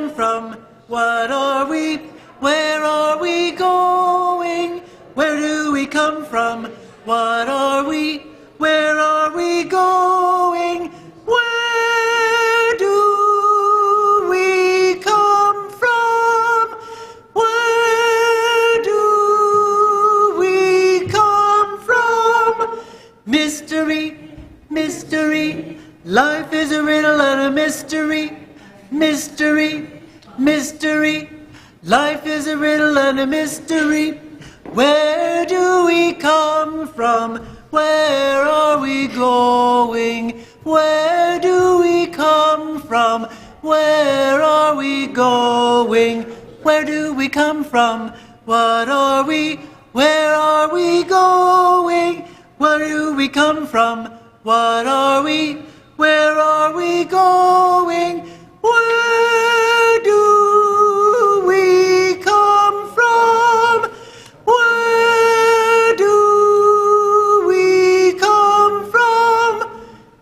come from? What are we? Where are we going? Where do we come from? What are we? Where are we going? Where do we come from? Where do we come from? Mystery, mystery, life is a riddle and a mystery. Mystery, mystery, life is a riddle and a mystery. Where do we come from? Where are we going? Where do we come from? Where are we going? Where do we come from? What are we? Where are we going? Where do we come from? What are we? Where are we going? Where do we come from? Where do we come from?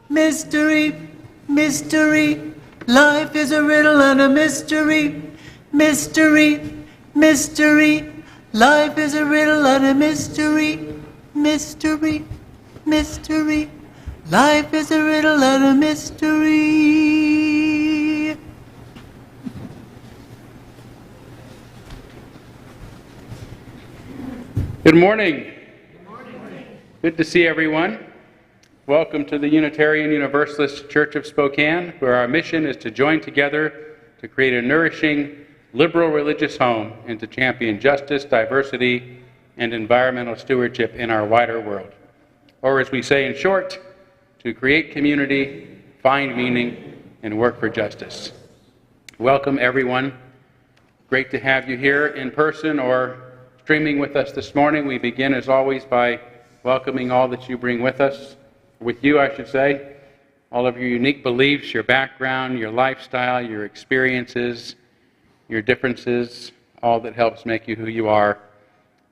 Mystery, mystery, life is a riddle and a mystery. Mystery, mystery, life is a riddle and a mystery. Mystery, mystery, life is a riddle and a mystery. Good morning. Good to see everyone. Welcome to the Unitarian Universalist Church of Spokane, where our mission is to join together to create a nourishing, liberal religious home and to champion justice, diversity, and environmental stewardship in our wider world. Or as we say in short, to create community, find meaning, and work for justice. Welcome everyone. Great to have you here in person or streaming with us this morning. We begin as always by welcoming all that you bring with us, with you I should say, all of your unique beliefs, your background, your lifestyle, your experiences, your differences, all that helps make you who you are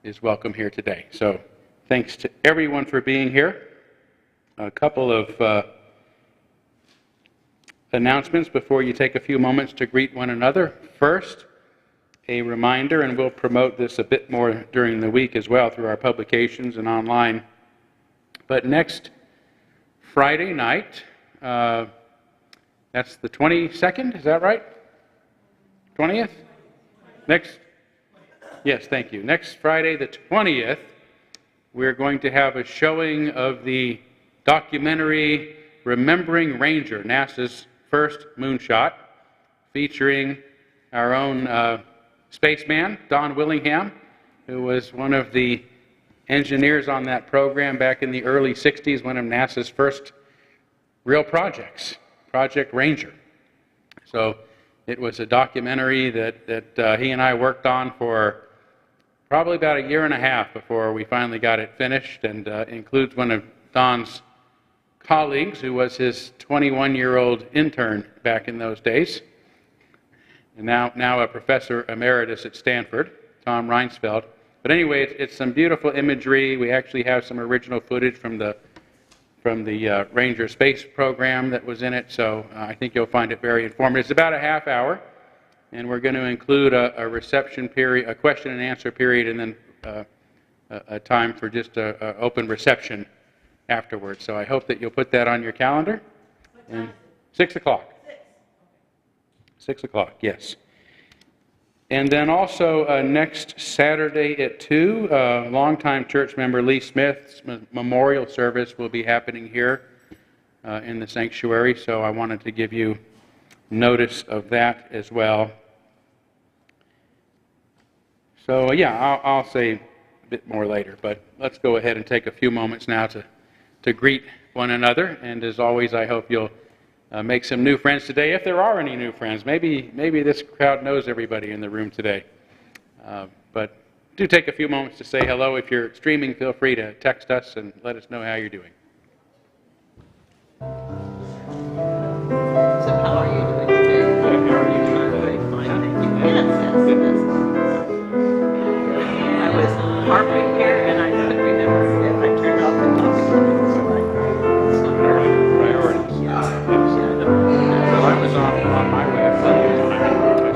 is welcome here today. So thanks to everyone for being here. A couple of announcements before you take a few moments to greet one another. First, a reminder, and we'll promote this a bit more during the week as well through our publications and online. But next Friday night, that's the 22nd, is that right? 20th? Yes, thank you. Next Friday the 20th, we're going to have a showing of the documentary Remembering Ranger, NASA's first moonshot, featuring our own spaceman, Don Willingham, who was one of the engineers on that program back in the early 60s, one of NASA's first real projects, Project Ranger. So it was a documentary that he and I worked on for probably about a year and a half before we finally got it finished, and includes one of Don's colleagues who was his 21-year-old intern back in those days, and now a professor emeritus at Stanford, Tom Reinsfeld. But anyway, it's some beautiful imagery. We actually have some original footage from the Ranger space program that was in it, so I think you'll find it very informative. It's about a half hour, and we're going to include a reception period, a question and answer period, and then a time for just an open reception afterwards. So I hope that you'll put that on your calendar. And 6 o'clock. 6 o'clock, yes. And then also next Saturday at 2, longtime church member Lee Smith's memorial service will be happening here in the sanctuary. So I wanted to give you notice of that as well. So yeah, I'll say a bit more later, but let's go ahead and take a few moments now to greet one another. And as always, I hope you'll make some new friends today, if there are any new friends. Maybe this crowd knows everybody in the room today. But do take a few moments to say hello. If you're streaming, feel free to text us and let us know how you're doing. So how are you doing today? Good. How are you doing today? Fine, thank you. Yes. I was harping here and I couldn't remember if I turned off the coffee. Priorities. Yeah. Well, I was on my way up. I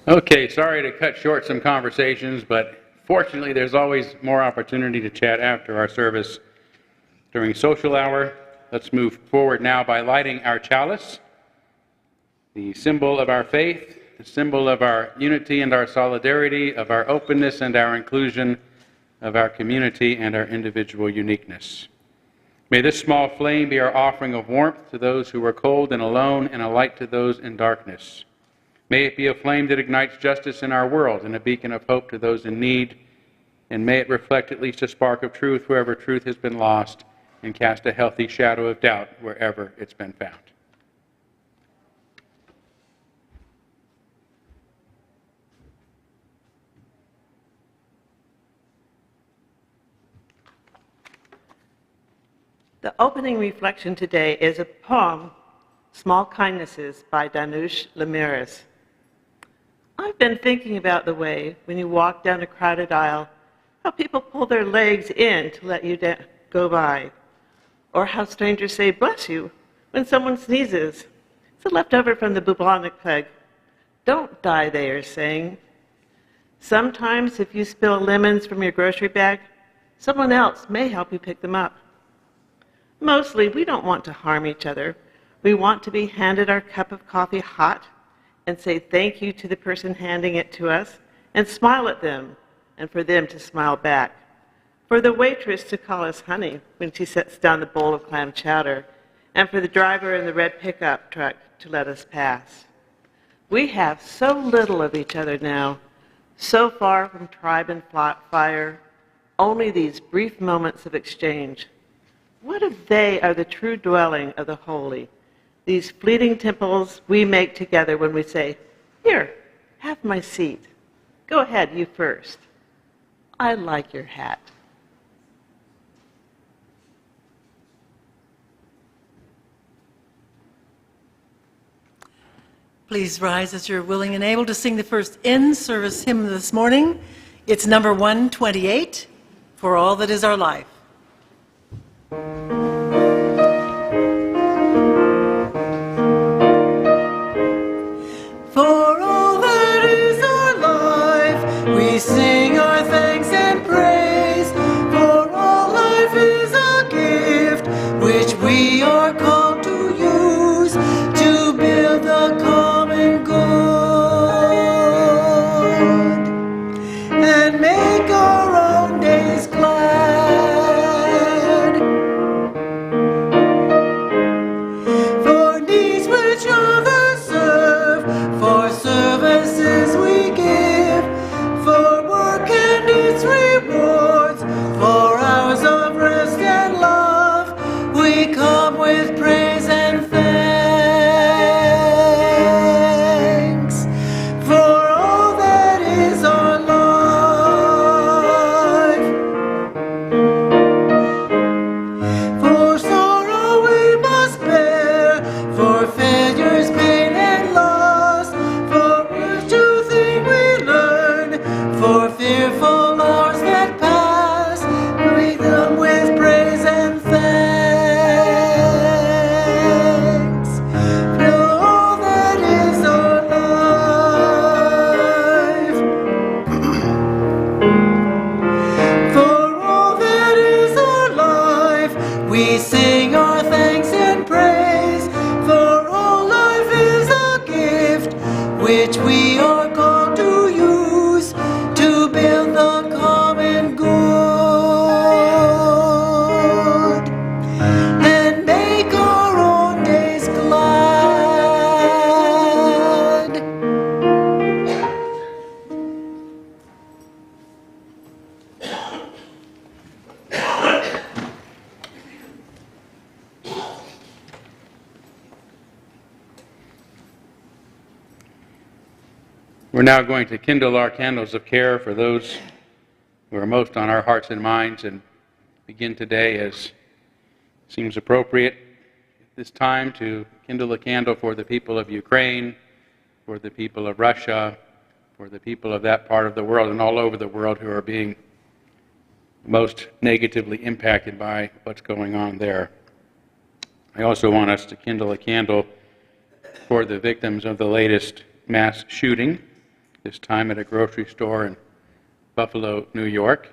Okay, sorry to cut short some conversations, but fortunately there's always more opportunity to chat after our service during social hour. Let's move forward now by lighting our chalice, the symbol of our faith, the symbol of our unity and our solidarity, of our openness and our inclusion, of our community and our individual uniqueness. May this small flame be our offering of warmth to those who are cold and alone, and a light to those in darkness. May it be a flame that ignites justice in our world and a beacon of hope to those in need, and may it reflect at least a spark of truth wherever truth has been lost, and cast a healthy shadow of doubt wherever it's been found. The opening reflection today is a poem, Small Kindnesses by Danush Lamiris. I've been thinking about the way, when you walk down a crowded aisle, how people pull their legs in to let you go by, or how strangers say, "Bless you," when someone sneezes. It's a leftover from the bubonic plague. Don't die, they are saying. Sometimes if you spill lemons from your grocery bag, someone else may help you pick them up. Mostly, we don't want to harm each other. We want to be handed our cup of coffee hot and say thank you to the person handing it to us and smile at them, and for them to smile back. For the waitress to call us honey when she sets down the bowl of clam chowder, and for the driver in the red pickup truck to let us pass. We have so little of each other now, so far from tribe and fire, only these brief moments of exchange. What if they are the true dwelling of the holy, these fleeting temples we make together when we say, "Here, have my seat. Go ahead, you first. I like your hat." Please rise as you're willing and able to sing the first in-service hymn this morning. It's number 128, "For All That Is Our Life." For all that is our life, we sing our thanks and praise. For all life is a gift, which we are called to use to build the common good and make our own days glad. For needs which others serve, for services we give, for work and its rewards, for hours of rest and love, we come with praise and thanks. For all that is our life, for sorrow we must bear, for failures, pain, and loss, for virtue thing we learn, for fearful hours that pass, we come with praise and thanks. For all that is our life, for all that is our life, we sing our thanks and praise. For all life is a gift, which we are called to use to build the common good and make our own days glad. We're now going to kindle our candles of care for those who are most on our hearts and minds, and begin today, as seems appropriate at this time, to kindle a candle for the people of Ukraine, for the people of Russia, for the people of that part of the world and all over the world who are being most negatively impacted by what's going on there. I also want us to kindle a candle for the victims of the latest mass shooting this time at a grocery store in Buffalo, New York.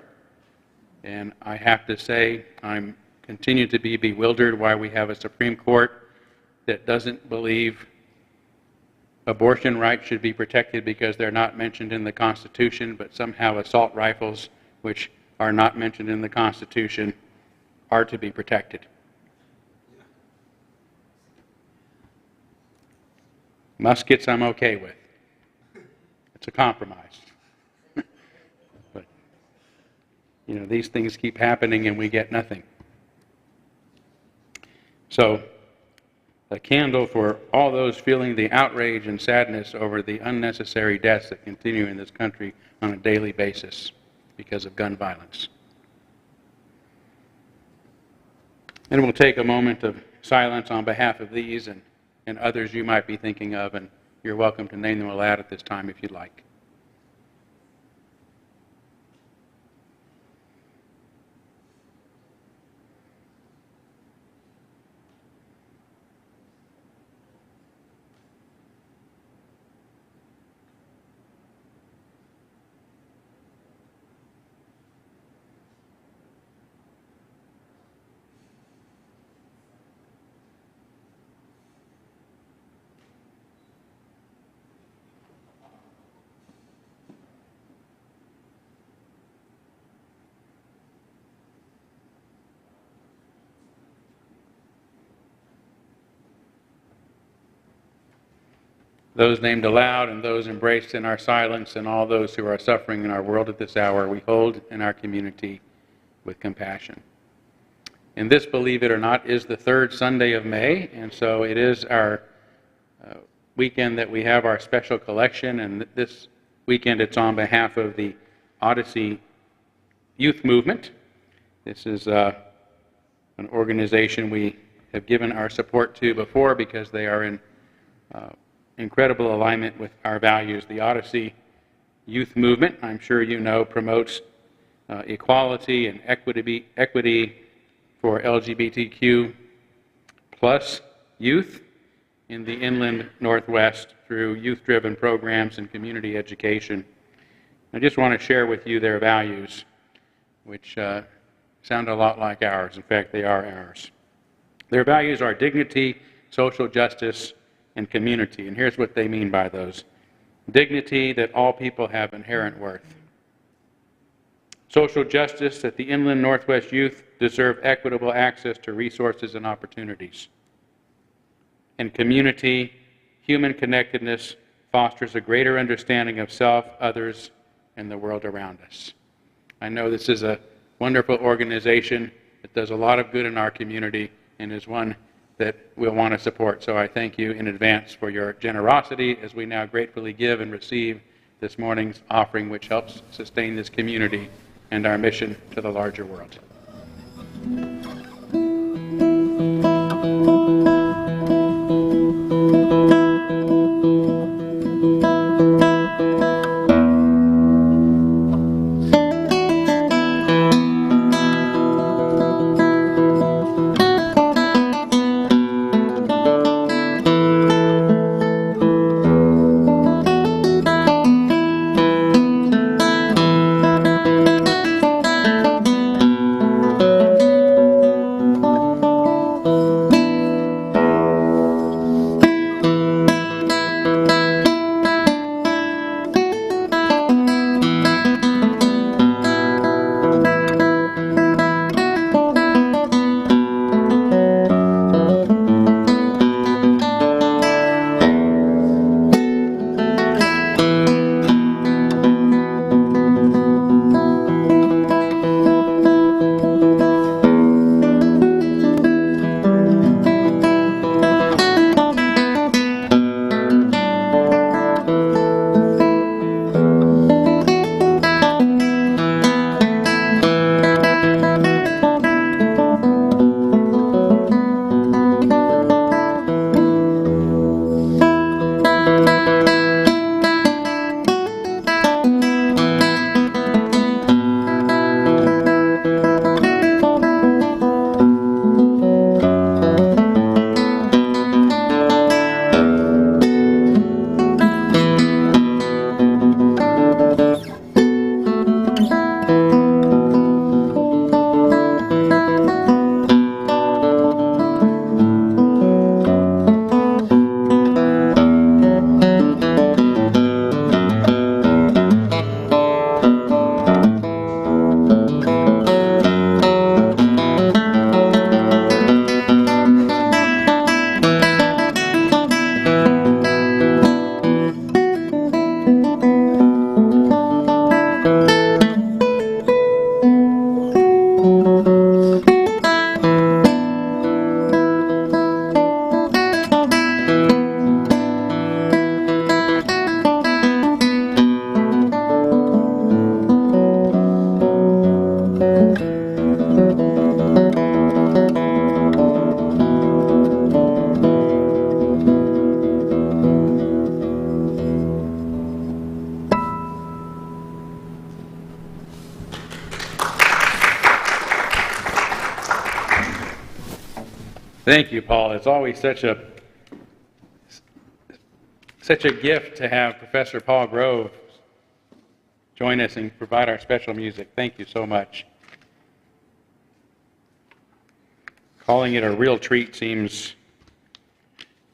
And I have to say, I'm continue to be bewildered why we have a Supreme Court that doesn't believe abortion rights should be protected because they're not mentioned in the Constitution, but somehow assault rifles, which are not mentioned in the Constitution, are to be protected. Muskets I'm okay with. It's a compromise. But, these things keep happening and we get nothing. So, a candle for all those feeling the outrage and sadness over the unnecessary deaths that continue in this country on a daily basis because of gun violence. And we'll take a moment of silence on behalf of these and others you might be thinking of, and you're welcome to name them aloud at this time if you'd like. Those named aloud and those embraced in our silence and all those who are suffering in our world at this hour, we hold in our community with compassion. And this, believe it or not, is the third Sunday of May, and so it is our weekend that we have our special collection, and this weekend it's on behalf of the Odyssey Youth Movement. This is an organization we have given our support to before because they are in incredible alignment with our values. The Odyssey Youth Movement, I'm sure you know, promotes equality and equity for LGBTQ plus youth in the inland Northwest through youth-driven programs and community education. I just want to share with you their values, which sound a lot like ours. In fact, they are ours. Their values are dignity, social justice, and community. And here's what they mean by those. Dignity, that all people have inherent worth. Social justice, that the inland Northwest youth deserve equitable access to resources and opportunities. And community, human connectedness fosters a greater understanding of self, others, and the world around us. I know this is a wonderful organization that does a lot of good in our community and is one that we'll want to support. So I thank you in advance for your generosity as we now gratefully give and receive this morning's offering, which helps sustain this community and our mission to the larger world. Thank you, Paul. It's always such a gift to have Professor Paul Grove join us and provide our special music. Thank you so much. Calling it a real treat seems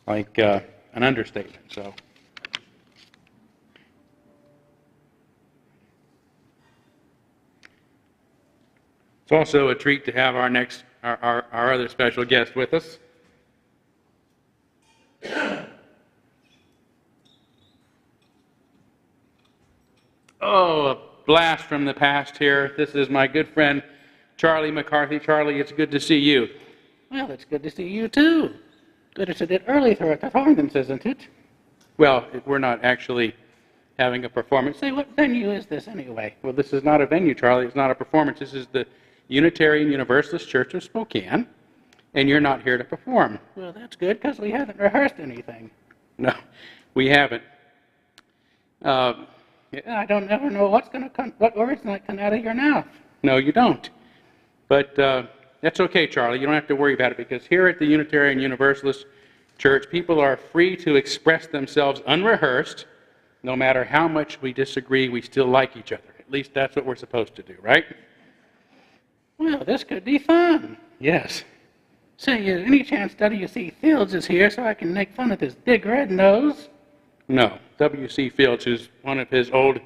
like an understatement. So, it's also a treat to have our other special guest with us. Oh, a blast from the past here. This is my good friend, Charlie McCarthy. Charlie, it's good to see you. Well, it's good to see you too. Good to sit it early for a performance, isn't it? Well, we're not actually having a performance. Say, what venue is this anyway? Well, this is not a venue, Charlie. It's not a performance. This is the Unitarian Universalist Church of Spokane, and you're not here to perform. Well, that's good, because we haven't rehearsed anything. No, we haven't. I don't ever know what words might come out of your mouth. No, you don't. But that's okay, Charlie. You don't have to worry about it, because here at the Unitarian Universalist Church, people are free to express themselves unrehearsed. No matter how much we disagree, we still like each other. At least that's what we're supposed to do, right? Well, this could be fun. Yes. Say, any chance W.C. Fields is here so I can make fun of his big red nose? No. W.C. Fields, who's one of his old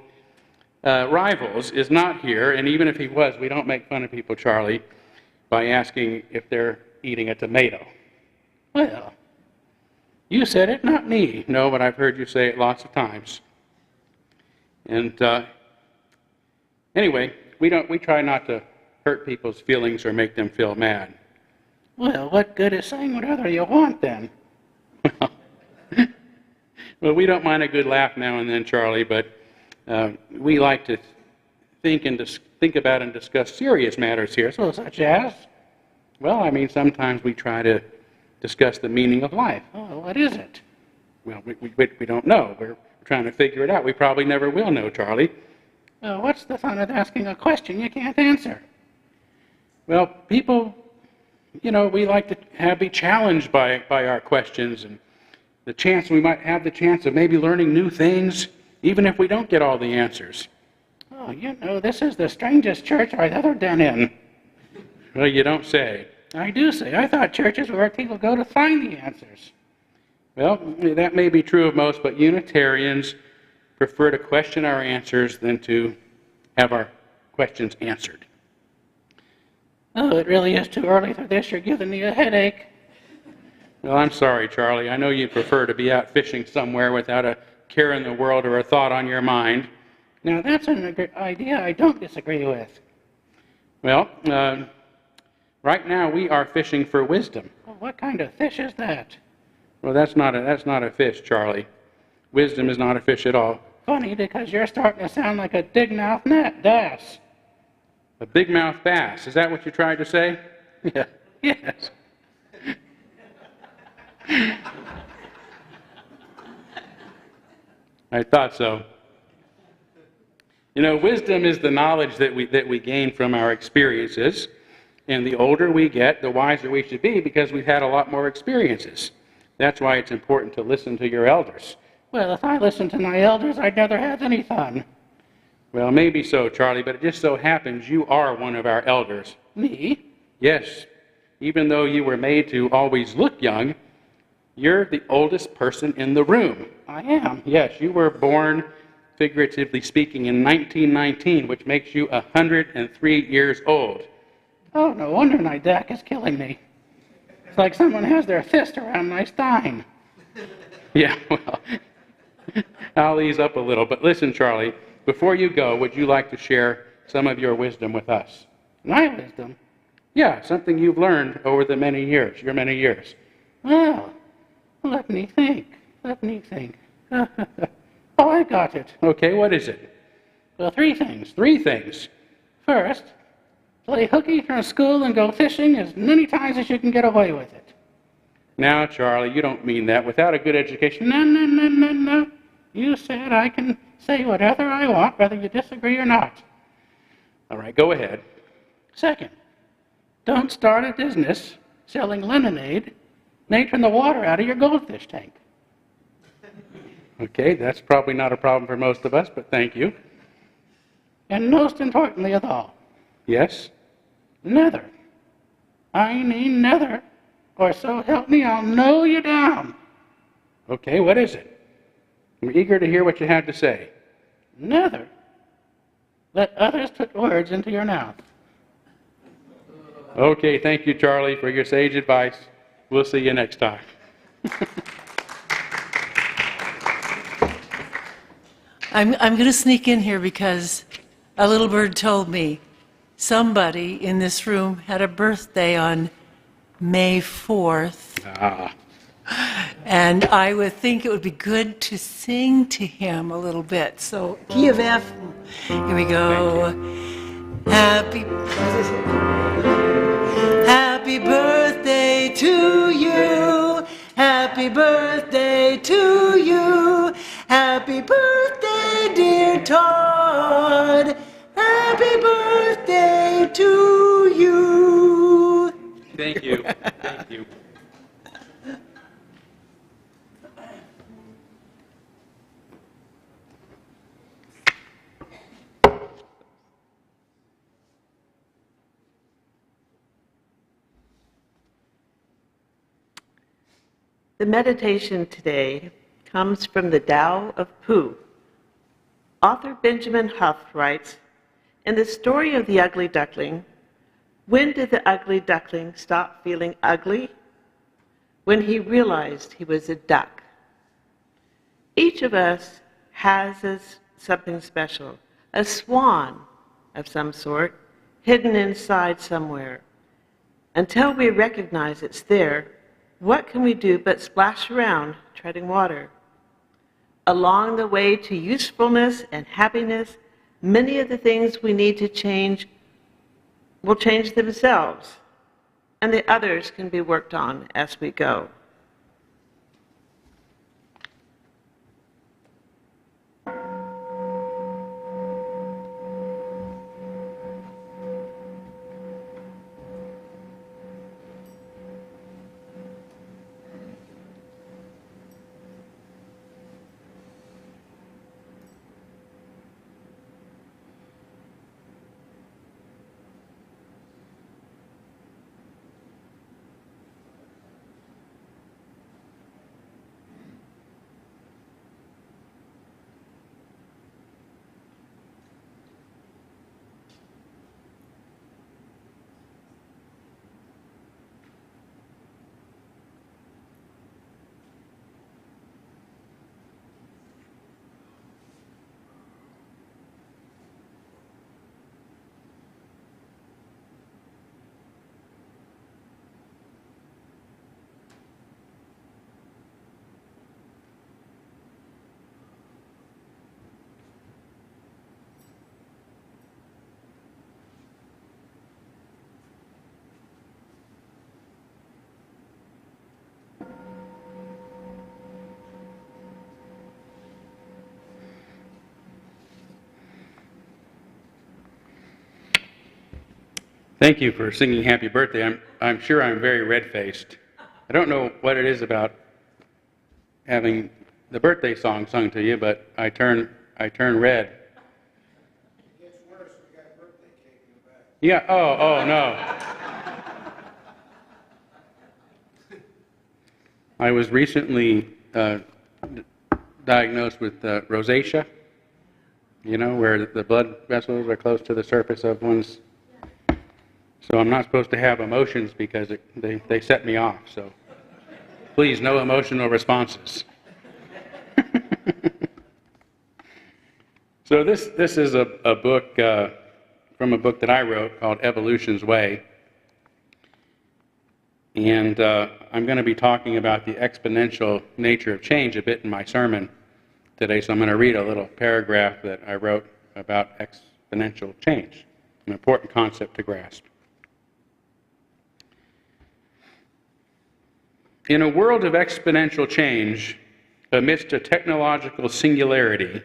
rivals, is not here. And even if he was, we don't make fun of people, Charlie, by asking if they're eating a tomato. Well, you said it, not me. No, but I've heard you say it lots of times. And anyway, we try not to hurt people's feelings or make them feel mad. Well, what good is saying whatever you want then? Well, we don't mind a good laugh now and then, Charlie, but we like to think about and discuss serious matters here. So, such as? Well, I mean, sometimes we try to discuss the meaning of life. Oh, what is it? Well, we don't know. We're trying to figure it out. We probably never will know, Charlie. Well, what's the fun of asking a question you can't answer? Well, people, we like to be challenged by our questions, and we might have the chance of maybe learning new things, even if we don't get all the answers. Oh, this is the strangest church I've ever been in. Well, you don't say. I do say. I thought churches were where people go to find the answers. Well, that may be true of most, but Unitarians prefer to question our answers than to have our questions answered. Oh, it really is too early for this. You're giving me a headache. Well, I'm sorry, Charlie. I know you prefer to be out fishing somewhere without a care in the world or a thought on your mind. Now, that's an idea I don't disagree with. Well, right now we are fishing for wisdom. Well, what kind of fish is that? Well, that's not a fish, Charlie. Wisdom is not a fish at all. Funny, because you're starting to sound like a big-mouth bass. A big-mouth bass. Is that what you tried to say? Yeah. Yes. I thought so. Wisdom is the knowledge that we gain from our experiences. And the older we get, the wiser we should be, because we've had a lot more experiences. That's why it's important to listen to your elders. Well, if I listened to my elders, I'd never have any fun. Well, maybe so, Charlie, but it just so happens you are one of our elders. Me? Yes. Even though you were made to always look young, you're the oldest person in the room. I am. Yes, you were born, figuratively speaking, in 1919, which makes you 103 years old. Oh, no wonder my DAC is killing me. It's like someone has their fist around my spine. Yeah, well, I'll ease up a little. But listen, Charlie, before you go, would you like to share some of your wisdom with us? My wisdom? Yeah, something you've learned over your many years. Well, let me think. Oh, I got it. Okay, what is it? Well, 3 things. 3 things. First, play hooky from school and go fishing as many times as you can get away with it. Now, Charlie, you don't mean that. Without a good education. No. You said I can say whatever I want, whether you disagree or not. All right, go ahead. Second, don't start a business selling lemonade They turn the water out of your goldfish tank. Okay, that's probably not a problem for most of us, but thank you. And most importantly of all, Yes? nether. I mean nether, or so help me, I'll know you down. Okay, what is it? I'm eager to hear what you have to say. Nether. Let others put words into your mouth. Okay, thank you, Charlie, for your sage advice. We'll see you next time. I'm going to sneak in here because a little bird told me somebody in this room had a birthday on May 4th. Ah, And I would think it would be good to sing to him a little bit. So, key of F. Here we go. Happy birthday to you. Happy birthday to you. Happy birthday, dear Todd. Happy birthday to you. thank you. Thank you. The meditation today comes from the Tao of Pooh. Author Benjamin Huff writes, in the story of the ugly duckling, when did the ugly duckling stop feeling ugly? When he realized he was a duck. Each of us has something special, a swan of some sort, hidden inside somewhere. Until we recognize it's there, what can we do but splash around, treading water? Along the way to usefulness and happiness, many of the things we need to change will change themselves, and the others can be worked on as we go. Thank you for singing Happy Birthday. I'm sure I'm very red-faced. I don't know what it is about having the birthday song sung to you, but I turn red. It gets worse. We got a birthday cake in the back. Yeah, oh no. I was recently diagnosed with rosacea, where the blood vessels are close to the surface of one's. So I'm not supposed to have emotions because they set me off. So please, no emotional responses. So this is a book from a book that I wrote called Evolution's Way. And I'm going to be talking about the exponential nature of change a bit in my sermon today. So I'm going to read a little paragraph that I wrote about exponential change, an important concept to grasp. In a world of exponential change, amidst a technological singularity,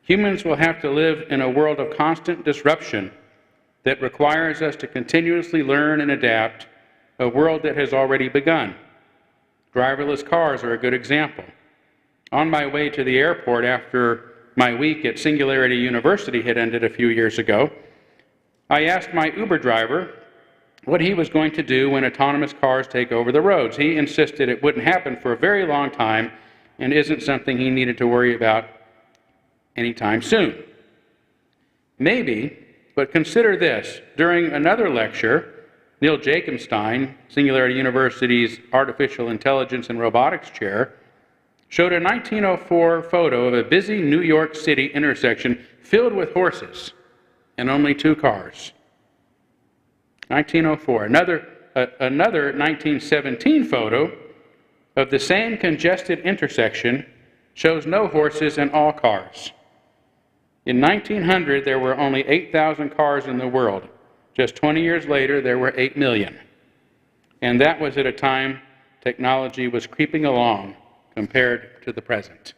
humans will have to live in a world of constant disruption that requires us to continuously learn and adapt, a world that has already begun. Driverless cars are a good example. On my way to the airport after my week at Singularity University had ended a few years ago, I asked my Uber driver what he was going to do when autonomous cars take over the roads. He insisted it wouldn't happen for a very long time and isn't something he needed to worry about anytime soon. Maybe, but consider this. During another lecture, Neil Jacobstein, Singularity University's Artificial Intelligence and Robotics chair, showed a 1904 photo of a busy New York City intersection filled with horses and only 2 cars. 1904. Another 1917 photo of the same congested intersection shows no horses and all cars. In 1900, there were only 8,000 cars in the world. Just 20 years later, there were 8 million. And that was at a time technology was creeping along compared to the present.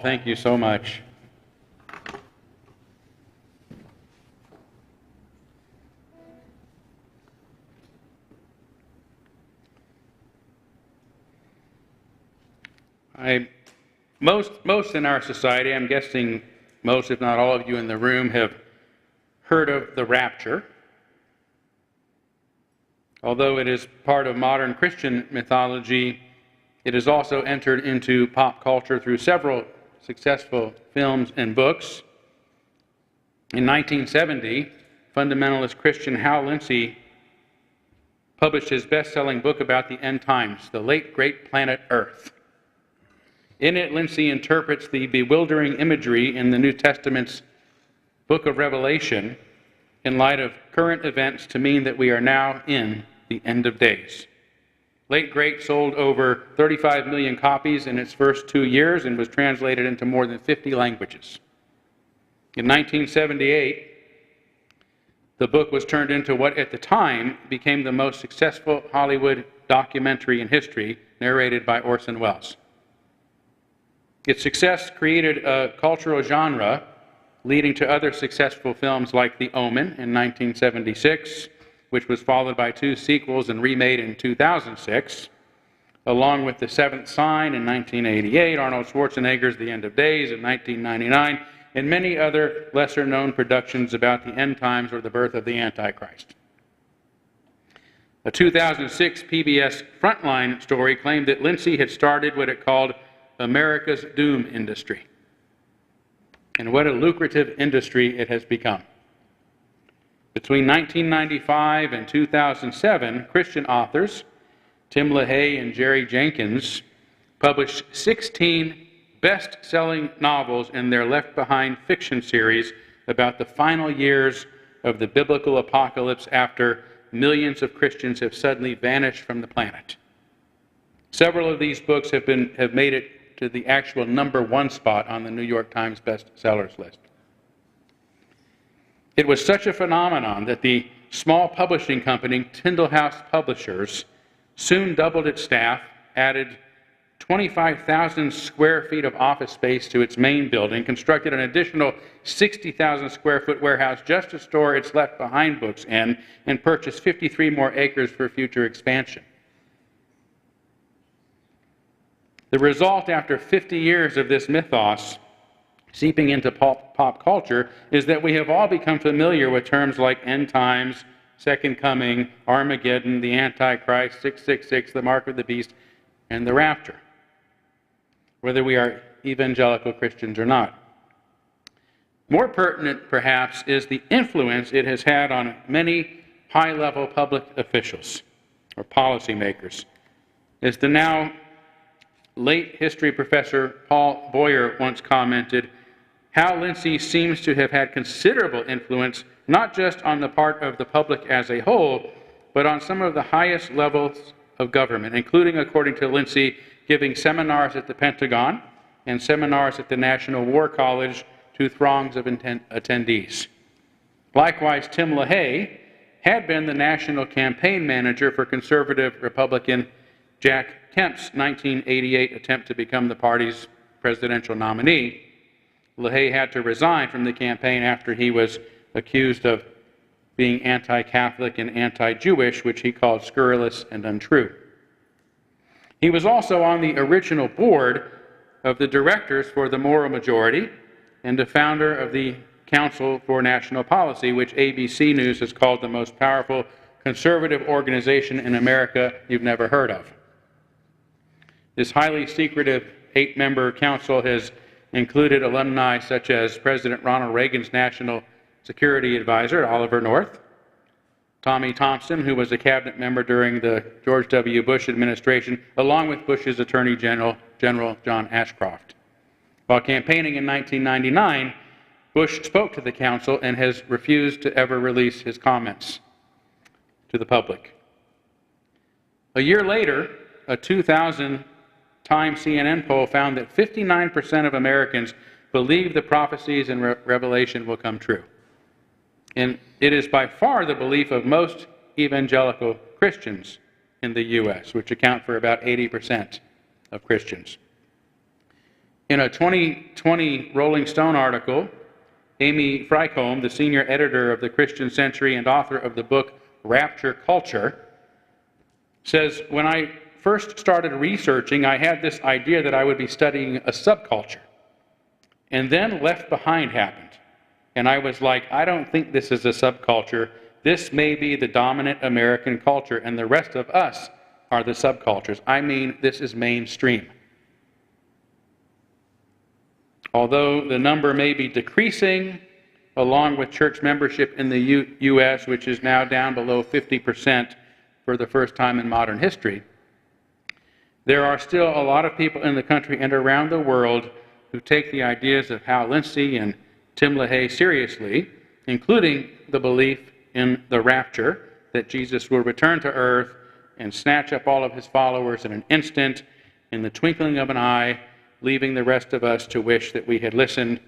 Thank you so much. Most in our society, I'm guessing most, if not all of you in the room, have heard of the Rapture. Although it is part of modern Christian mythology, it has also entered into pop culture through several successful films and books. In 1970, fundamentalist Christian Hal Lindsey published his best-selling book about the end times, The Late Great Planet Earth. In it, Lindsey interprets the bewildering imagery in the New Testament's book of Revelation in light of current events to mean that we are now in the end of days. Late Great sold over 35 million copies in its first 2 years and was translated into more than 50 languages. In 1978, the book was turned into what at the time became the most successful Hollywood documentary in history, narrated by Orson Welles. Its success created a cultural genre leading to other successful films like The Omen in 1976, which was followed by 2 sequels and remade in 2006, along with The Seventh Sign in 1988, Arnold Schwarzenegger's The End of Days in 1999, and many other lesser-known productions about the end times or the birth of the Antichrist. A 2006 PBS Frontline story claimed that Lindsey had started what it called America's doom industry. And what a lucrative industry it has become. Between 1995 and 2007, Christian authors Tim LaHaye and Jerry Jenkins published 16 best-selling novels in their Left Behind fiction series about the final years of the biblical apocalypse after millions of Christians have suddenly vanished from the planet. Several of these books have made it to the actual #1 spot on the New York Times bestsellers list. It was such a phenomenon that the small publishing company Tyndall House Publishers soon doubled its staff, added 25,000 square feet of office space to its main building, constructed an additional 60,000 square foot warehouse just to store its Left Behind books in, and purchased 53 more acres for future expansion. The result, after 50 years of this mythos seeping into pop culture, is that we have all become familiar with terms like end times, second coming, Armageddon, the Antichrist, 666, the mark of the beast, and the rapture, whether we are evangelical Christians or not. More pertinent, perhaps, is the influence it has had on many high-level public officials or policymakers. As the now late history professor Paul Boyer once commented, Hal Lindsey seems to have had considerable influence not just on the part of the public as a whole, but on some of the highest levels of government, including, according to Lindsey, giving seminars at the Pentagon and seminars at the National War College to throngs of attendees. Likewise, Tim LaHaye had been the national campaign manager for conservative Republican Jack Kemp's 1988 attempt to become the party's presidential nominee. LaHaye had to resign from the campaign after he was accused of being anti-Catholic and anti-Jewish, which he called scurrilous and untrue. He was also on the original board of the directors for the Moral Majority and the founder of the Council for National Policy, which ABC News has called the most powerful conservative organization in America you've never heard of. This highly secretive 8-member council has included alumni such as President Ronald Reagan's National Security Advisor, Oliver North, Tommy Thompson, who was a cabinet member during the George W. Bush administration, along with Bush's Attorney General, John Ashcroft. While campaigning in 1999, Bush spoke to the council and has refused to ever release his comments to the public. A year later, a 2000 Time CNN poll found that 59% of Americans believe the prophecies in Revelation will come true. And it is by far the belief of most evangelical Christians in the U.S., which account for about 80% of Christians. In a 2020 Rolling Stone article, Amy Frykholm, the senior editor of the Christian Century and author of the book Rapture Culture, says, when I first started researching, I had this idea that I would be studying a subculture. And then Left Behind happened. And I was like, I don't think this is a subculture. This may be the dominant American culture, and the rest of us are the subcultures. I mean, this is mainstream. Although the number may be decreasing, along with church membership in the U.S., which is now down below 50% for the first time in modern history, there are still a lot of people in the country and around the world who take the ideas of Hal Lindsey and Tim LaHaye seriously, including the belief in the rapture, that Jesus will return to earth and snatch up all of his followers in an instant, in the twinkling of an eye, leaving the rest of us to wish that we had listened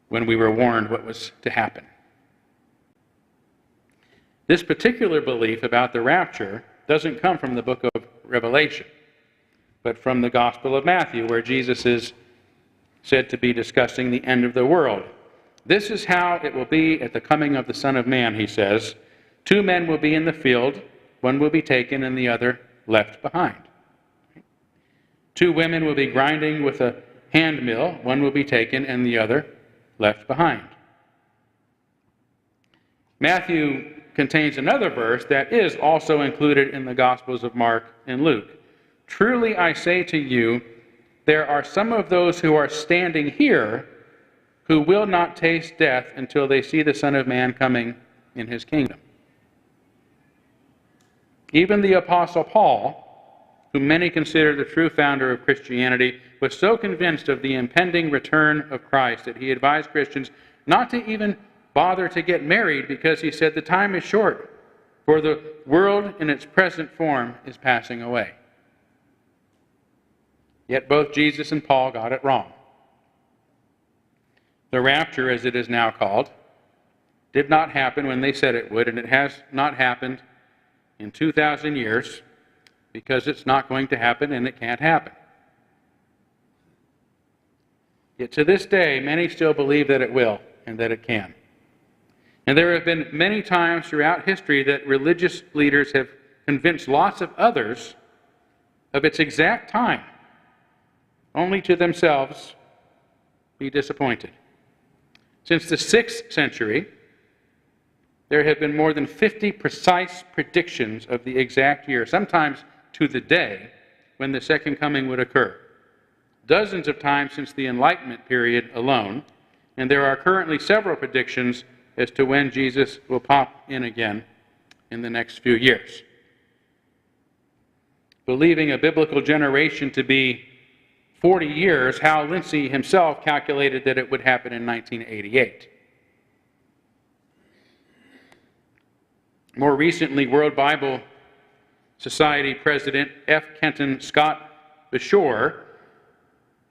when we were warned what was to happen. This particular belief about the rapture doesn't come from the book of Revelation, but from the Gospel of Matthew, where Jesus is said to be discussing the end of the world. This is how it will be at the coming of the Son of Man, he says. 2 men will be in the field, one will be taken and the other left behind. 2 women will be grinding with a hand mill, one will be taken and the other left behind. Matthew contains another verse that is also included in the Gospels of Mark and Luke. Truly I say to you, there are some of those who are standing here who will not taste death until they see the Son of Man coming in his kingdom. Even the Apostle Paul, whom many consider the true founder of Christianity, was so convinced of the impending return of Christ that he advised Christians not to even bother to get married, because he said the time is short, for the world in its present form is passing away. Yet both Jesus and Paul got it wrong. The rapture, as it is now called, did not happen when they said it would, and it has not happened in 2,000 years, because it's not going to happen and it can't happen. Yet to this day, many still believe that it will and that it can. And there have been many times throughout history that religious leaders have convinced lots of others of its exact time, only to themselves be disappointed. Since the 6th century, there have been more than 50 precise predictions of the exact year, sometimes to the day, when the second coming would occur. Dozens of times since the Enlightenment period alone, and there are currently several predictions as to when Jesus will pop in again in the next few years. Believing a biblical generation to be 40 years, Hal Lindsey himself calculated that it would happen in 1988. More recently, World Bible Society President F. Kenton Scott Bashore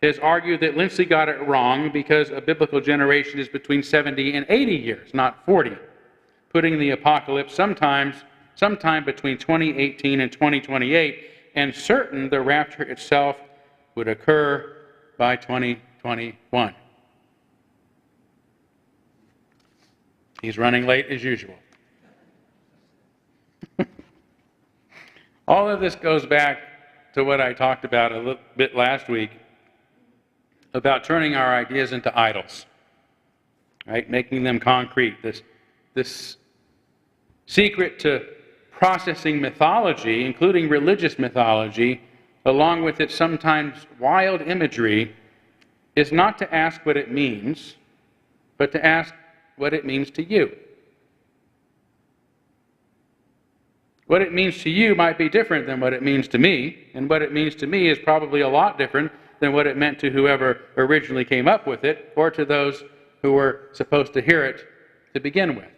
has argued that Lindsey got it wrong because a biblical generation is between 70 and 80 years, not 40, putting the apocalypse sometime between 2018 and 2028, and certain the rapture itself would occur by 2021. He's running late as usual. All of this goes back to what I talked about a little bit last week about turning our ideas into idols, right? Making them concrete. This secret to processing mythology, including religious mythology, along with its sometimes wild imagery, is not to ask what it means, but to ask what it means to you. What it means to you might be different than what it means to me, and what it means to me is probably a lot different than what it meant to whoever originally came up with it, or to those who were supposed to hear it to begin with.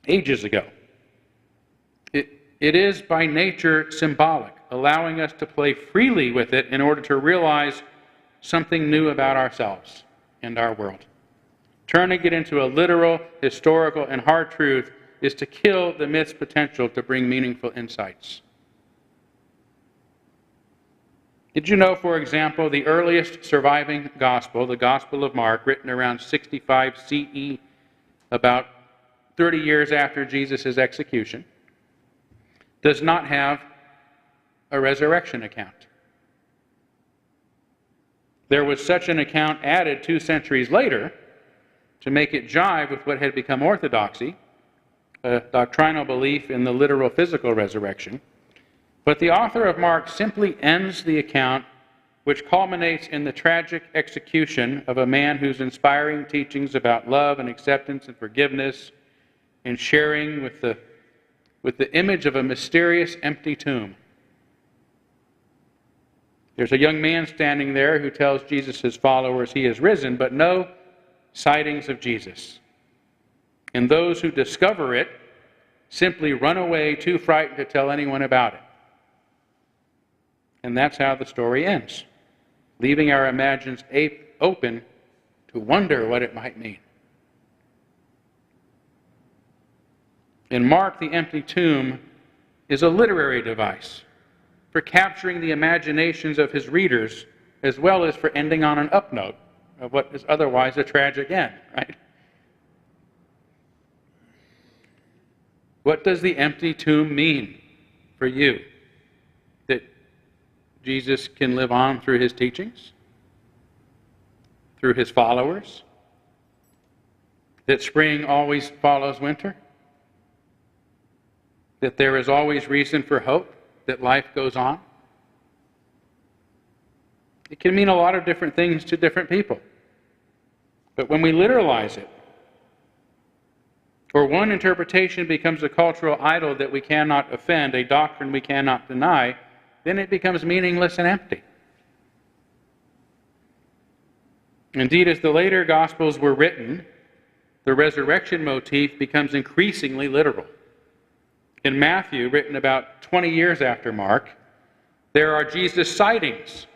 Ages ago. It is by nature symbolic, allowing us to play freely with it in order to realize something new about ourselves and our world. Turning it into a literal, historical, and hard truth is to kill the myth's potential to bring meaningful insights. Did you know, for example, the earliest surviving gospel, the Gospel of Mark, written around 65 CE, about 30 years after Jesus' execution, does not have a resurrection account? There was such an account added 2 centuries later to make it jive with what had become orthodoxy, a doctrinal belief in the literal physical resurrection. But the author of Mark simply ends the account, which culminates in the tragic execution of a man whose inspiring teachings about love and acceptance and forgiveness and sharing with the image of a mysterious empty tomb. There's a young man standing there who tells Jesus' followers he is risen, but no sightings of Jesus. And those who discover it simply run away, too frightened to tell anyone about it. And that's how the story ends, leaving our imaginations open to wonder what it might mean. In Mark, the empty tomb is a literary device for capturing the imaginations of his readers, as well as for ending on an up note of what is otherwise a tragic end, right? What does the empty tomb mean for you? That Jesus can live on through his teachings? Through his followers? That spring always follows winter? That there is always reason for hope? That life goes on? It can mean a lot of different things to different people. But when we literalize it, or one interpretation becomes a cultural idol that we cannot offend, a doctrine we cannot deny, then it becomes meaningless and empty. Indeed, as the later Gospels were written, the resurrection motif becomes increasingly literal. In Matthew, written about 20 years after Mark, there are Jesus' sightings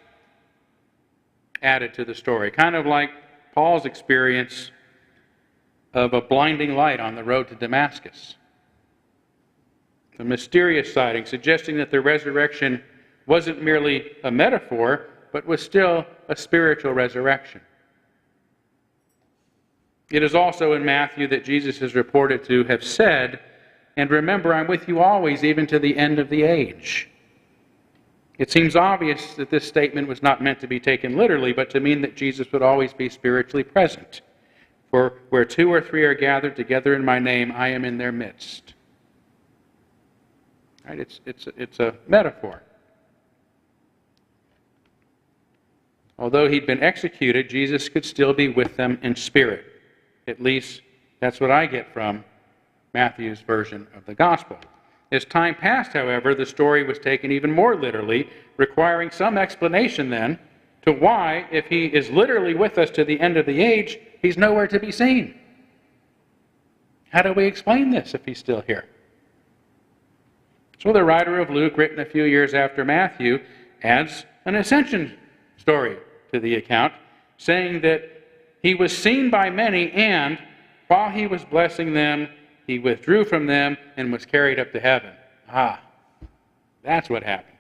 added to the story, kind of like Paul's experience of a blinding light on the road to Damascus. The mysterious sighting, suggesting that the resurrection wasn't merely a metaphor, but was still a spiritual resurrection. It is also in Matthew that Jesus is reported to have said, "And remember, I'm with you always, even to the end of the age." It seems obvious that this statement was not meant to be taken literally, but to mean that Jesus would always be spiritually present. For where 2 or 3 are gathered together in my name, I am in their midst. Right? It's a metaphor. Although he'd been executed, Jesus could still be with them in spirit. At least that's what I get from Matthew's version of the gospel. As time passed, however, the story was taken even more literally, requiring some explanation then to why, if he is literally with us to the end of the age, he's nowhere to be seen. How do we explain this if he's still here? So the writer of Luke, written a few years after Matthew, adds an ascension story to the account, saying that he was seen by many, and while he was blessing them, he withdrew from them and was carried up to heaven. That's what happened.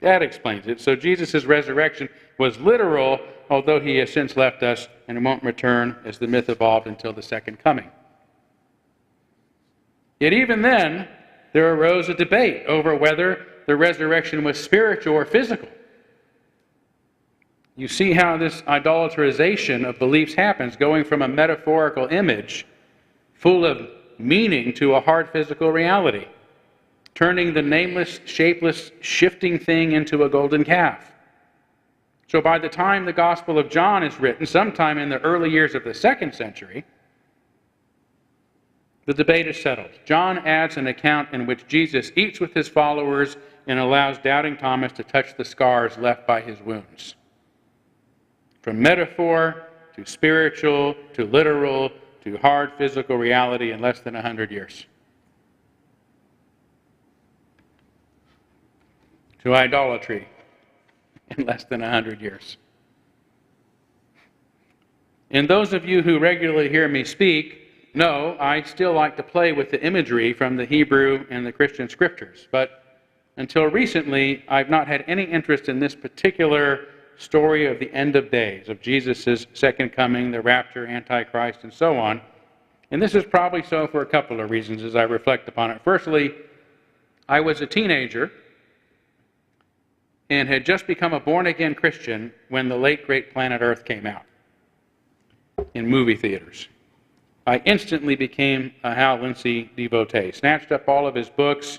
That explains it. So Jesus' resurrection was literal, although he has since left us and won't return as the myth evolved until the second coming. Yet even then, there arose a debate over whether the resurrection was spiritual or physical. You see how this idolatrization of beliefs happens, going from a metaphorical image full of meaning to a hard physical reality, turning the nameless, shapeless, shifting thing into a golden calf. So by the time the Gospel of John is written, sometime in the early years of the 2nd century, the debate is settled. John adds an account in which Jesus eats with his followers and allows doubting Thomas to touch the scars left by his wounds. From metaphor to spiritual to literal to hard physical reality in less than 100 years. To idolatry in less than 100 years. And those of you who regularly hear me speak know I still like to play with the imagery from the Hebrew and the Christian scriptures. But until recently, I've not had any interest in this particular story of the end of days, of Jesus' second coming, the rapture, Antichrist, and so on. And this is probably so for a couple of reasons as I reflect upon it. Firstly, I was a teenager and had just become a born-again Christian when the late, great Planet Earth came out in movie theaters. I instantly became a Hal Lindsey devotee, snatched up all of his books,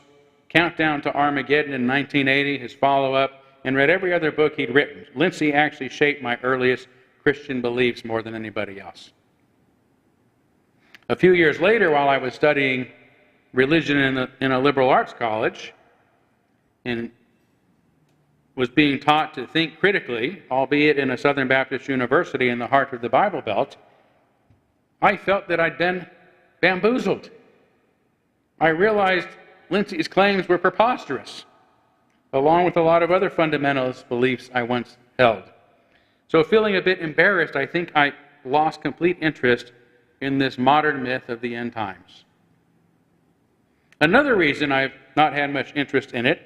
Countdown to Armageddon in 1980, his follow-up, and read every other book he'd written. Lindsey actually shaped my earliest Christian beliefs more than anybody else. A few years later, while I was studying religion in a liberal arts college and was being taught to think critically, albeit in a Southern Baptist university in the heart of the Bible Belt, I felt that I'd been bamboozled. I realized Lindsey's claims were preposterous, along with a lot of other fundamentalist beliefs I once held. So feeling a bit embarrassed, I think I lost complete interest in this modern myth of the end times. Another reason I've not had much interest in it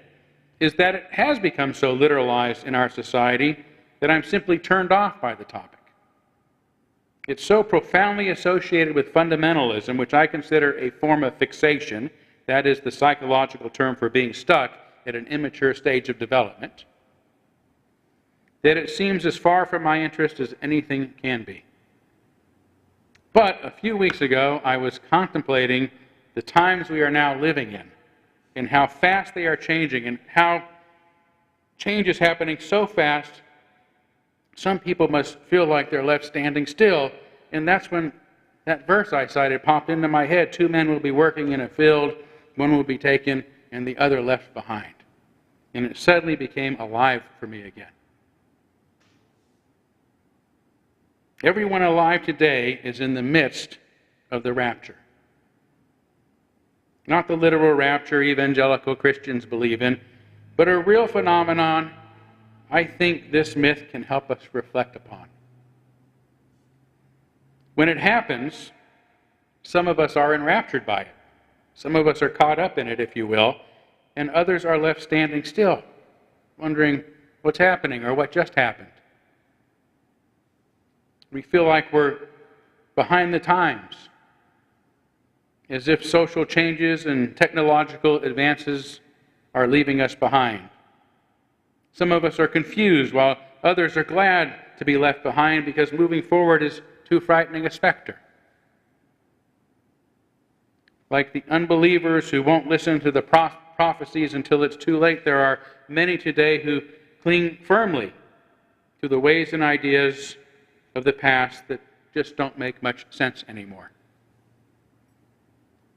is that it has become so literalized in our society that I'm simply turned off by the topic. It's so profoundly associated with fundamentalism, which I consider a form of fixation, that is the psychological term for being stuck at an immature stage of development, that it seems as far from my interest as anything can be. But a few weeks ago, I was contemplating the times we are now living in and how fast they are changing and how change is happening so fast, some people must feel like they're left standing still. And that's when that verse I cited popped into my head. 2 men will be working in a field, one will be taken and the other left behind. And it suddenly became alive for me again. Everyone alive today is in the midst of the rapture. Not the literal rapture evangelical Christians believe in, but a real phenomenon I think this myth can help us reflect upon. When it happens, some of us are enraptured by it. Some of us are caught up in it, if you will, and others are left standing still, wondering what's happening or what just happened. We feel like we're behind the times, as if social changes and technological advances are leaving us behind. Some of us are confused, while others are glad to be left behind because moving forward is too frightening a specter. Like the unbelievers who won't listen to the prophecies until it's too late, there are many today who cling firmly to the ways and ideas of the past that just don't make much sense anymore.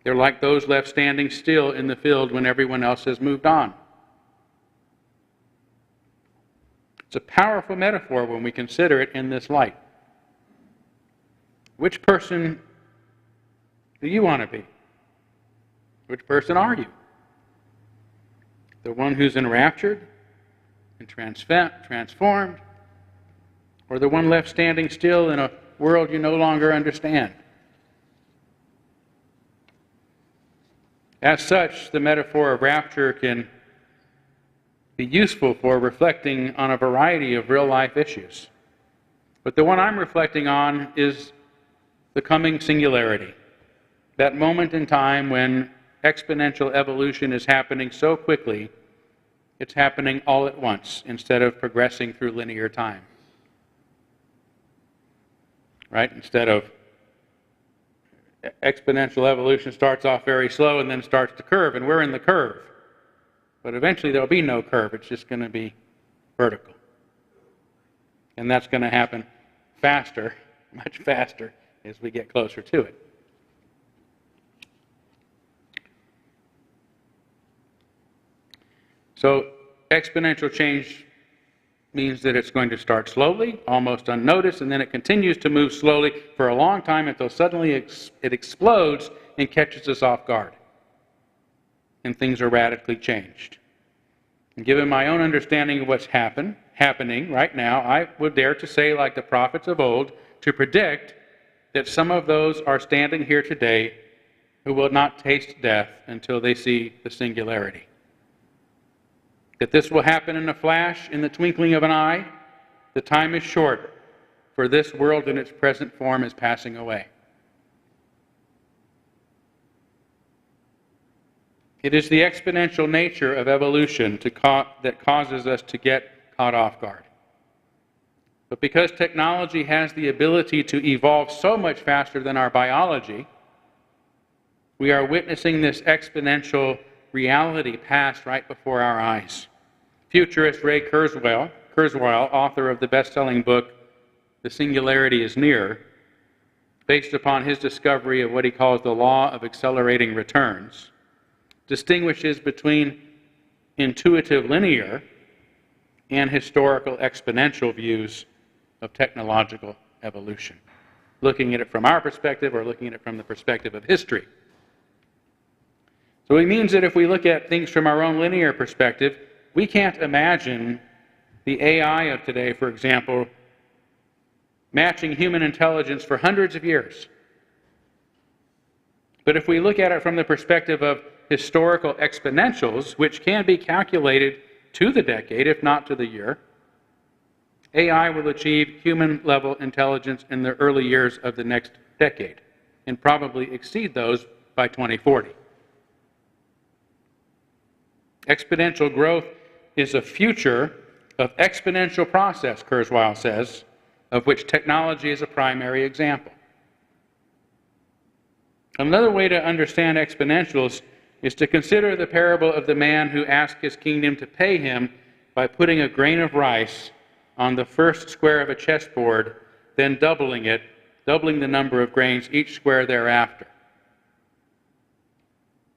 They're like those left standing still in the field when everyone else has moved on. It's a powerful metaphor when we consider it in this light. Which person do you want to be? Which person are you? The one who's enraptured and transformed, or the one left standing still in a world you no longer understand? As such, the metaphor of rapture can be useful for reflecting on a variety of real-life issues. But the one I'm reflecting on is the coming singularity, that moment in time when exponential evolution is happening so quickly, it's happening all at once instead of progressing through linear time. Right? Instead of exponential evolution starts off very slow and then starts to curve, and we're in the curve. But eventually there'll be no curve, it's just going to be vertical. And that's going to happen faster, much faster, as we get closer to it. So exponential change means that it's going to start slowly, almost unnoticed, and then it continues to move slowly for a long time until suddenly it explodes and catches us off guard. And things are radically changed. And given my own understanding of what's happening right now, I would dare to say, like the prophets of old, to predict that some of those are standing here today who will not taste death until they see the singularity. that this will happen in a flash, in the twinkling of an eye. The time is short, for this world in its present form is passing away. It is the exponential nature of evolution that causes us to get caught off guard. But because technology has the ability to evolve so much faster than our biology, we are witnessing this exponential reality pass right before our eyes. Futurist Ray Kurzweil, author of the best-selling book, The Singularity is Near, based upon his discovery of what he calls the law of accelerating returns, distinguishes between intuitive linear and historical exponential views of technological evolution, looking at it from our perspective or looking at it from the perspective of history. So it means that if we look at things from our own linear perspective, we can't imagine the AI of today, for example, matching human intelligence for hundreds of years. But if we look at it from the perspective of historical exponentials, which can be calculated to the decade, if not to the year, AI will achieve human-level intelligence in the early years of the next decade, and probably exceed those by 2040. Exponential growth is a future of exponential process, Kurzweil says, of which technology is a primary example. Another way to understand exponentials is to consider the parable of the man who asked his kingdom to pay him by putting a grain of rice on the first square of a chessboard, then doubling the number of grains each square thereafter.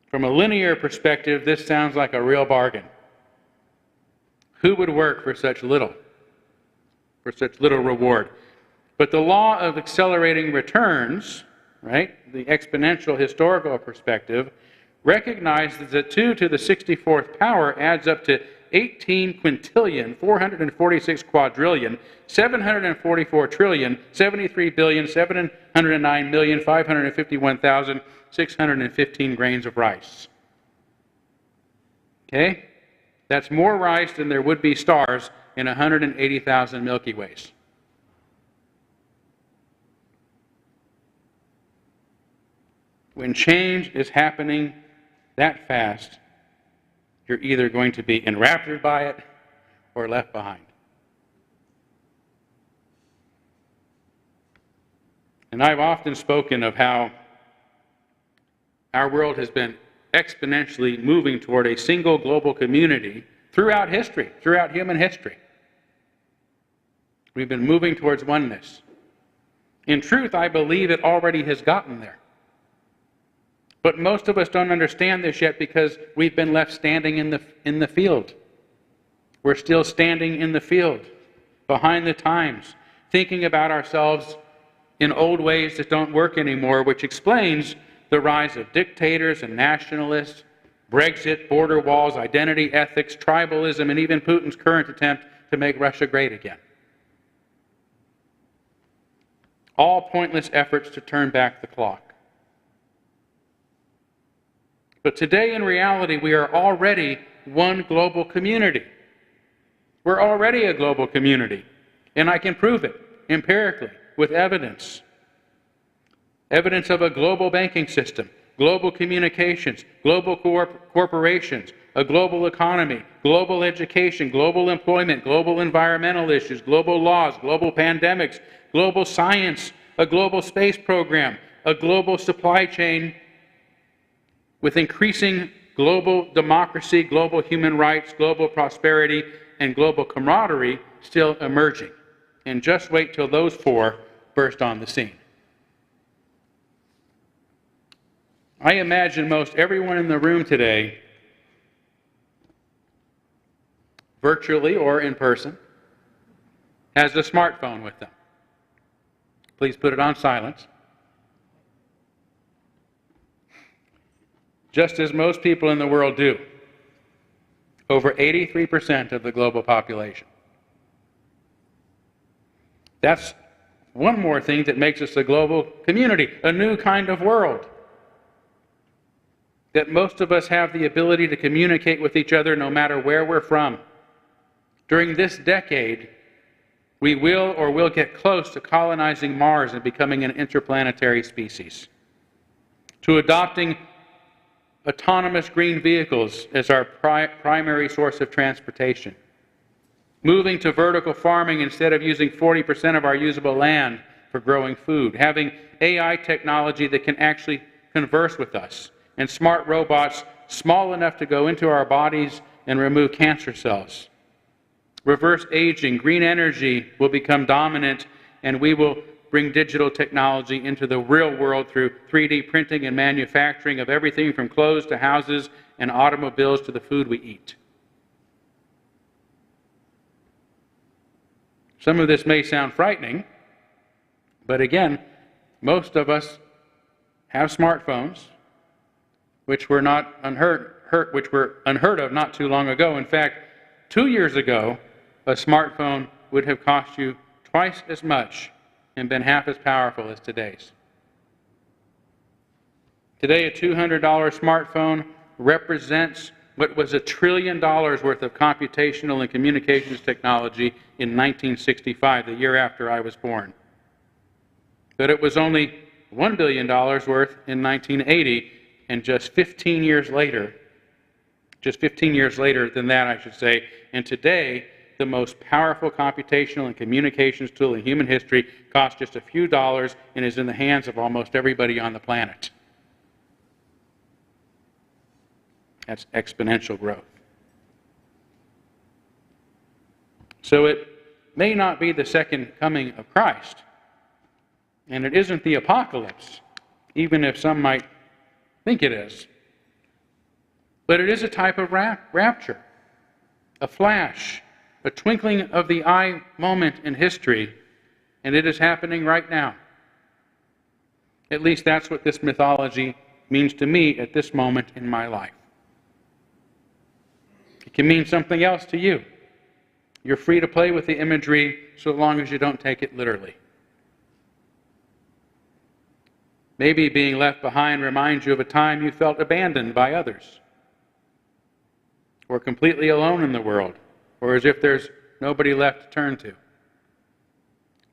From a linear perspective, this sounds like a real bargain. Who would work for such little reward? But the law of accelerating returns, right, the exponential historical perspective, recognizes that 2 to the 64th power adds up to 18 quintillion, 446 quadrillion, 744 trillion, 73 billion, 709 million, 551,615 grains of rice. Okay? That's more rice than there would be stars in 180,000 Milky Ways. When change is happening that fast, you're either going to be enraptured by it or left behind. And I've often spoken of how our world has been exponentially moving toward a single global community throughout history, throughout human history. We've been moving towards oneness. In truth, I believe it already has gotten there. But most of us don't understand this yet because we've been left standing in the field. We're still standing in the field, behind the times, thinking about ourselves in old ways that don't work anymore, which explains the rise of dictators and nationalists, Brexit, border walls, identity ethics, tribalism, and even Putin's current attempt to make Russia great again. All pointless efforts to turn back the clock. But today, in reality, we are already one global community. We're already a global community, and I can prove it empirically with evidence. Evidence of a global banking system, global communications, global corporations, a global economy, global education, global employment, global environmental issues, global laws, global pandemics, global science, a global space program, a global supply chain with increasing global democracy, global human rights, global prosperity, and global camaraderie still emerging. And just wait till those four burst on the scene. I imagine most everyone in the room today, virtually or in person, has a smartphone with them. Please put it on silence. Just as most people in the world do. Over 83% of the global population. That's one more thing that makes us a global community, a new kind of world. that most of us have the ability to communicate with each other no matter where we're from. During this decade, we will get close to colonizing Mars and becoming an interplanetary species, to adopting autonomous green vehicles as our primary source of transportation, moving to vertical farming instead of using 40% of our usable land for growing food, having AI technology that can actually converse with us, and smart robots small enough to go into our bodies and remove cancer cells. Reverse aging, green energy will become dominant, and we will bring digital technology into the real world through 3D printing and manufacturing of everything from clothes to houses and automobiles to the food we eat. Some of this may sound frightening, but again, most of us have smartphones, which were unheard of not too long ago. In fact, 2 years ago, a smartphone would have cost you twice as much and been half as powerful as today's. Today, a $200 smartphone represents what was $1 trillion worth of computational and communications technology in 1965, the year after I was born. But it was only $1 billion worth in 1980, and just 15 years later than that, I should say, and today, the most powerful computational and communications tool in human history costs just a few dollars and is in the hands of almost everybody on the planet. That's exponential growth. So it may not be the second coming of Christ, and it isn't the apocalypse, even if some might think it is. But it is a type of rapture, a flash, a twinkling of the eye moment in history, and it is happening right now. At least that's what this mythology means to me at this moment in my life. It can mean something else to you. You're free to play with the imagery so long as you don't take it literally. Maybe being left behind reminds you of a time you felt abandoned by others, or completely alone in the world, or as if there's nobody left to turn to.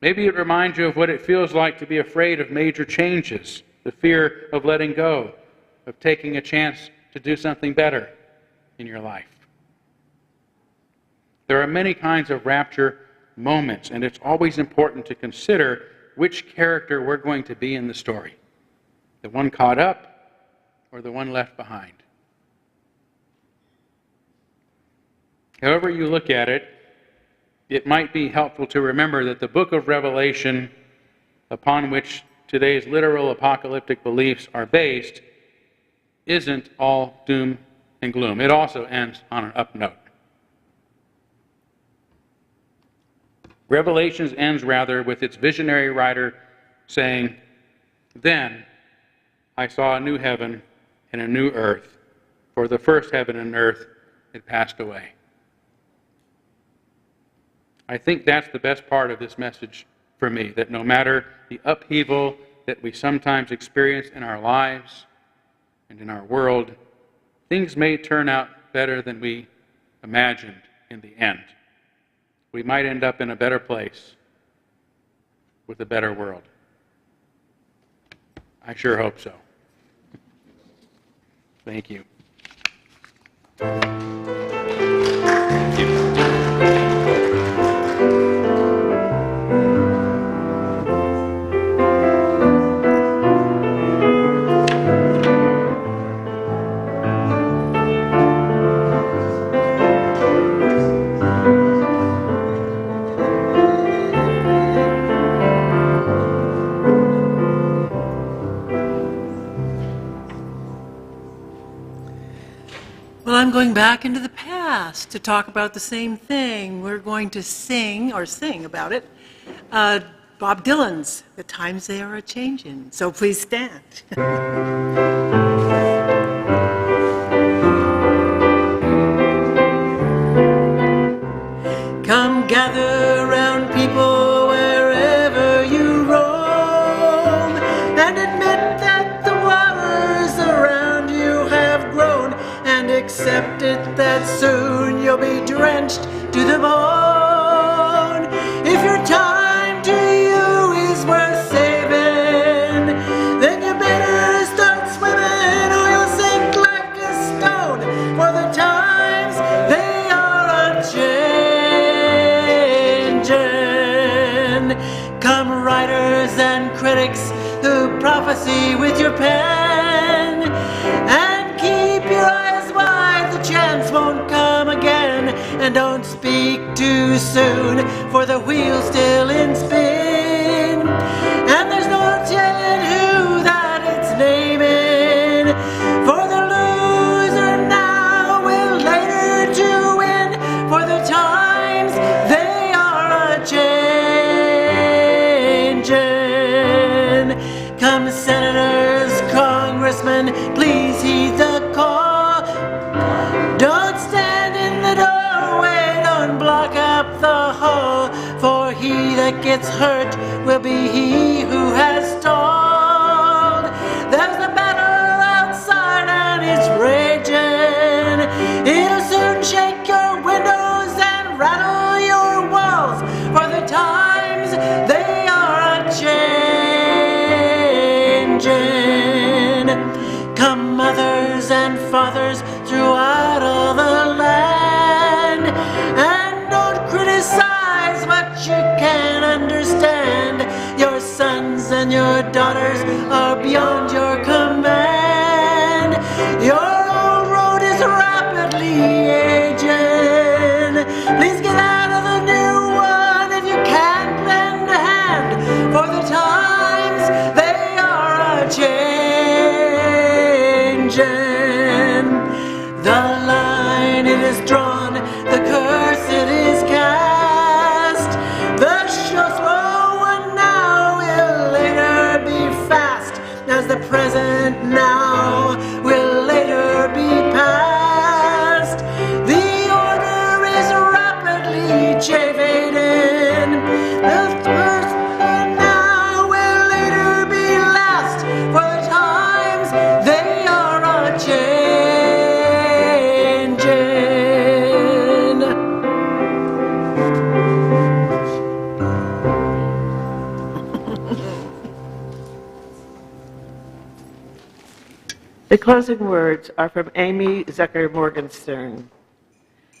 Maybe it reminds you of what it feels like to be afraid of major changes, the fear of letting go, of taking a chance to do something better in your life. There are many kinds of rapture moments, and it's always important to consider which character we're going to be in the story. The one caught up or the one left behind. However you look at it, it might be helpful to remember that the book of Revelation, upon which today's literal apocalyptic beliefs are based, isn't all doom and gloom. It also ends on an up note. Revelation ends rather with its visionary writer saying, "Then I saw a new heaven and a new earth, for the first heaven and earth had passed away." I think that's the best part of this message for me, that no matter the upheaval that we sometimes experience in our lives and in our world, things may turn out better than we imagined in the end. We might end up in a better place with a better world. I sure hope so. Thank you. Thank you. Well, I'm going back into the past to talk about the same thing. We're going to sing about it. Bob Dylan's "The Times They Are A-Changin'." So please stand. Come gather round, people, wherever you roam, and admit that the waters around you have accept it that soon you'll be drenched to the bone. If your time to you is worth saving, then you better start swimming or you'll sink like a stone. For the times, they are a-changin'. Come writers and critics who prophesy with your pen, and keep your eyes wide, the chance won't come again. And don't speak too soon, for the wheel's still in spin, and there's no telling who that it's naming. For the loser now will later to win, for the times, they are a-changin'. Come senators, congressmen, please heed the call. Don't stand in the doorway, don't block up the hall, for he that gets hurt will be he who has stalled. There's a battle outside and it's raging. It'll soon shake your windows and rattle your walls, for the times, they are a-changin'. Come mothers and fathers throughout all the land, and don't criticize what you can't understand. Your sons and your daughters are beyond your command. Your old road is rapidly aging. Please get out of the new one if you can't lend a hand, for the times, they are a-changin'. The line it is drawn, the curse it is cast. The sure slow one now will later be fast, as the present now will later be past. The order is rapidly chafing. The first one now will later be last, for the times, they are a-changin'. The closing words are from Amy Zucker Morgenstern.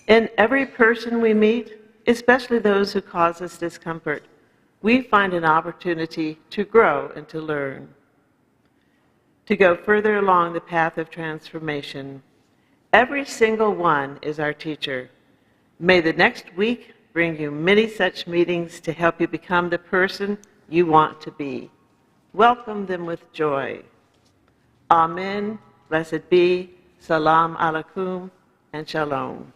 In every person we meet, especially those who cause us discomfort, we find an opportunity to grow and to learn, to go further along the path of transformation. Every single one is our teacher. May the next week bring you many such meetings to help you become the person you want to be. Welcome them with joy. Amen, blessed be, salam alaikum, and shalom.